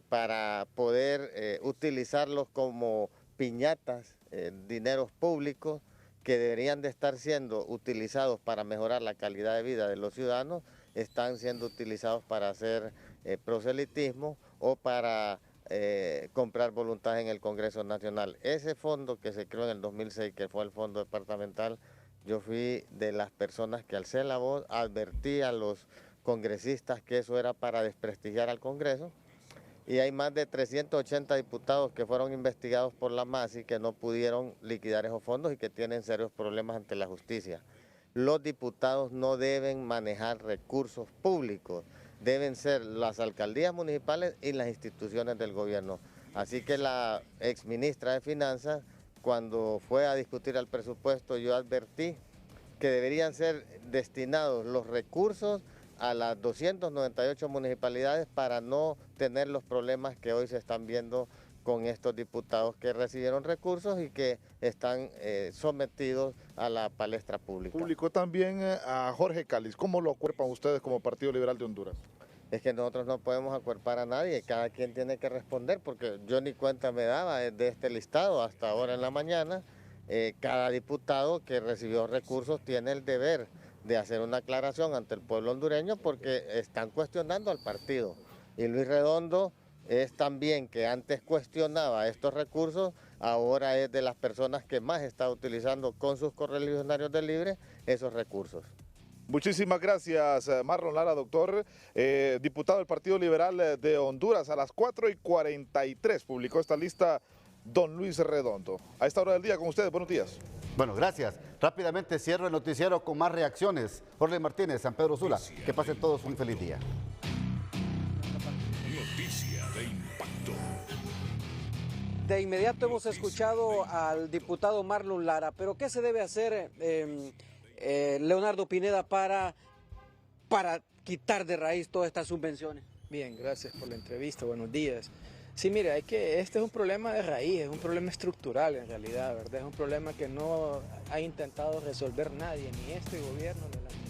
para poder utilizarlos como piñatas, dineros públicos que deberían de estar siendo utilizados para mejorar la calidad de vida de los ciudadanos, están siendo utilizados para hacer proselitismo o para comprar voluntad en el Congreso Nacional. Ese fondo que se creó en el 2006, que fue el fondo departamental, yo fui de las personas que alcé la voz, advertí a los congresistas que eso era para desprestigiar al Congreso, y hay más de 380 diputados que fueron investigados por la MASI que no pudieron liquidar esos fondos y que tienen serios problemas ante la justicia. Los diputados no deben manejar recursos públicos, deben ser las alcaldías municipales y las instituciones del gobierno. Así que la exministra de Finanzas, cuando fue a discutir el presupuesto, yo advertí que deberían ser destinados los recursos a las 298 municipalidades para no tener los problemas que hoy se están viendo con estos diputados que recibieron recursos y que están sometidos a la palestra pública. Publicó también a Jorge Cáliz. ¿Cómo lo acuerpan ustedes como Partido Liberal de Honduras? Es que nosotros no podemos acuerpar a nadie, cada quien tiene que responder, porque yo ni cuenta me daba de este listado hasta ahora en la mañana. Cada diputado que recibió recursos tiene el deber de hacer una aclaración ante el pueblo hondureño, porque están cuestionando al partido. Y Luis Redondo es también, que antes cuestionaba estos recursos, ahora es de las personas que más está utilizando con sus correligionarios de Libre esos recursos. Muchísimas gracias, Marlon Lara, doctor. Diputado del Partido Liberal de Honduras, a las 4:43 publicó esta lista don Luis Redondo. A esta hora del día con ustedes, buenos días. Bueno, gracias. Rápidamente cierro el noticiero con más reacciones. Jorge Martínez, San Pedro Sula. Que pasen todos un feliz día. Noticia de impacto. De inmediato hemos escuchado al diputado Marlon Lara, pero ¿qué se debe hacer, Leonardo Pineda, para quitar de raíz todas estas subvenciones? Bien, gracias por la entrevista, buenos días. Sí, mire, este es un problema de raíz, es un problema estructural en realidad, ¿verdad? Es un problema que no ha intentado resolver nadie, ni este gobierno, ni el anterior.